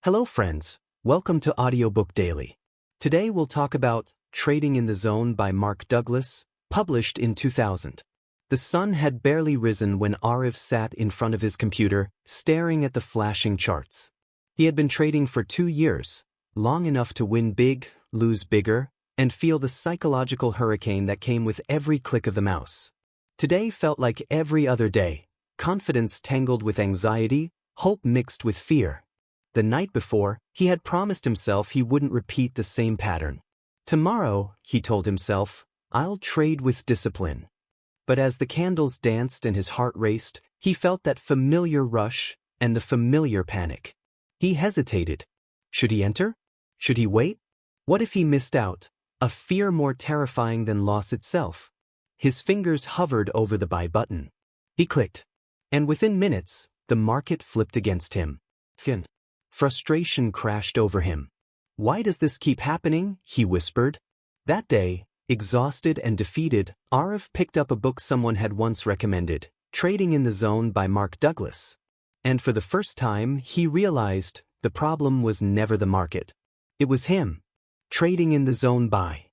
Hello friends, welcome to Audiobook Daily. Today we'll talk about Trading in the Zone by Mark Douglas, published in 2000. The sun had barely risen when Arif sat in front of his computer, staring at the flashing charts. He had been trading for 2 years, long enough to win big, lose bigger, and feel the psychological hurricane that came with every click of the mouse. Today felt like every other day, confidence tangled with anxiety, hope mixed with fear. The night before, he had promised himself he wouldn't repeat the same pattern. Tomorrow, he told himself, I'll trade with discipline. But as the candles danced and his heart raced, he felt that familiar rush and the familiar panic. He hesitated. Should he enter? Should he wait? What if he missed out? A fear more terrifying than loss itself. His fingers hovered over the buy button. He clicked. And within minutes, the market flipped against him. Frustration crashed over him. Why does this keep happening? He whispered. That day, exhausted and defeated, Arif picked up a book someone had once recommended, Trading in the Zone by Mark Douglas. And for the first time, he realized the problem was never the market. It was him. Trading in the Zone by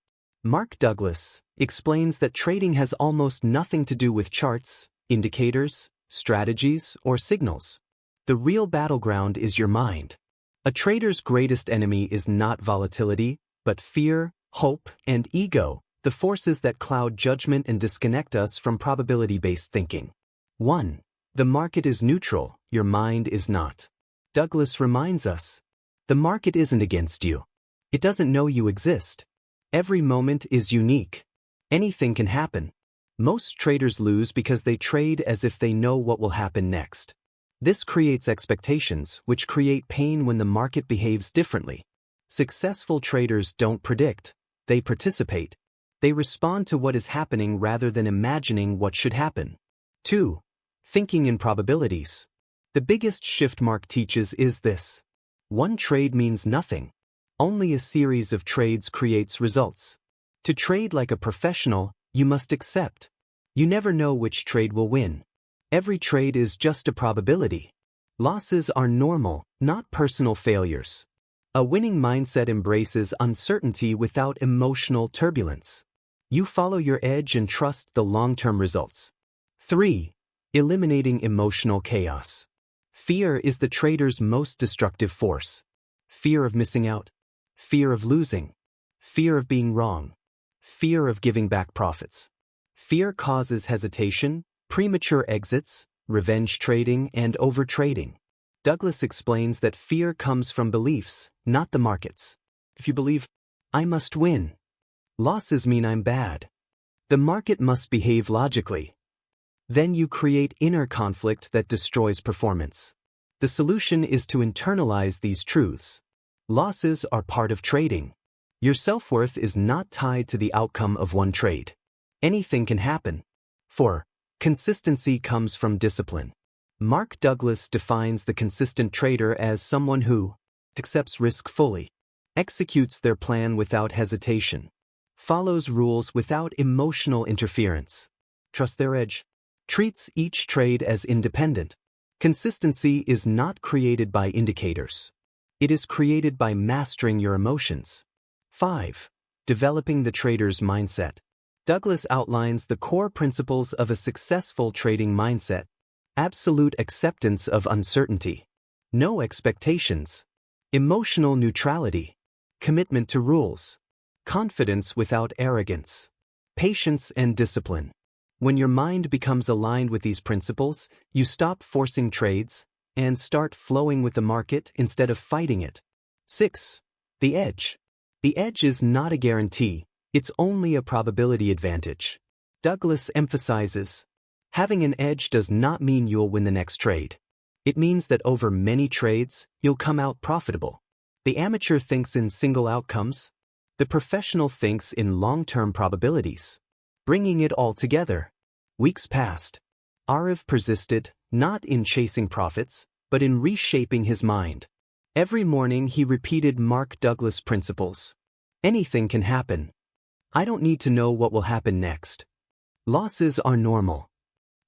Mark Douglas explains that trading has almost nothing to do with charts, indicators, strategies, or signals. The real battleground is your mind. A trader's greatest enemy is not volatility, but fear, hope, and ego, the forces that cloud judgment and disconnect us from probability-based thinking. 1. The market is neutral, your mind is not. Douglas reminds us, the market isn't against you. It doesn't know you exist. Every moment is unique. Anything can happen. Most traders lose because they trade as if they know what will happen next. This creates expectations, which create pain when the market behaves differently. Successful traders don't predict, they participate. They respond to what is happening rather than imagining what should happen. 2. Thinking in probabilities. The biggest shift Mark teaches is this. One trade means nothing. Only a series of trades creates results. To trade like a professional, you must accept. You never know which trade will win. Every trade is just a probability. Losses are normal, not personal failures. A winning mindset embraces uncertainty without emotional turbulence. You follow your edge and trust the long-term results. 3. Eliminating emotional chaos. Fear is the trader's most destructive force. Fear of missing out. Fear of losing. Fear of being wrong. Fear of giving back profits. Fear causes hesitation, premature exits, revenge trading, and overtrading. Douglas explains that fear comes from beliefs, not the markets. If you believe, I must win, losses mean I'm bad. The market must behave logically. Then you create inner conflict that destroys performance. The solution is to internalize these truths. Losses are part of trading. Your self-worth is not tied to the outcome of one trade. Anything can happen. 4. Consistency comes from discipline. Mark Douglas defines the consistent trader as someone who accepts risk fully, executes their plan without hesitation, follows rules without emotional interference, trusts their edge, treats each trade as independent. Consistency is not created by indicators. It is created by mastering your emotions. 5. Developing the trader's mindset. Douglas outlines the core principles of a successful trading mindset. Absolute acceptance of uncertainty. No expectations. Emotional neutrality. Commitment to rules. Confidence without arrogance. Patience and discipline. When your mind becomes aligned with these principles, you stop forcing trades and start flowing with the market instead of fighting it. 6. The edge. The edge is not a guarantee. It's only a probability advantage. Douglas emphasizes, having an edge does not mean you'll win the next trade. It means that over many trades, you'll come out profitable. The amateur thinks in single outcomes. The professional thinks in long-term probabilities. Bringing it all together. Weeks passed. Arif persisted, not in chasing profits, but in reshaping his mind. Every morning he repeated Mark Douglas principles. Anything can happen. I don't need to know what will happen next. Losses are normal.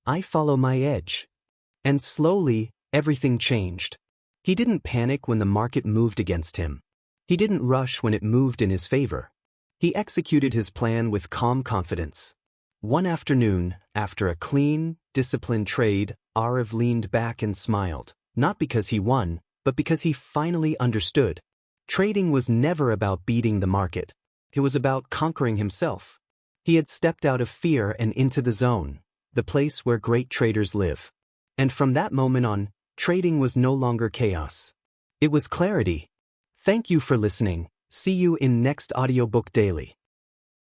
I follow my edge. And slowly, everything changed. He didn't panic when the market moved against him. He didn't rush when it moved in his favor. He executed his plan with calm confidence. One afternoon, after a clean, disciplined trade, Arav leaned back and smiled, not because he won, but because he finally understood. Trading was never about beating the market. It was about conquering himself. He had stepped out of fear and into the zone, the place where great traders live. And from that moment on, trading was no longer chaos. It was clarity. Thank you for listening. See you in next audiobook daily.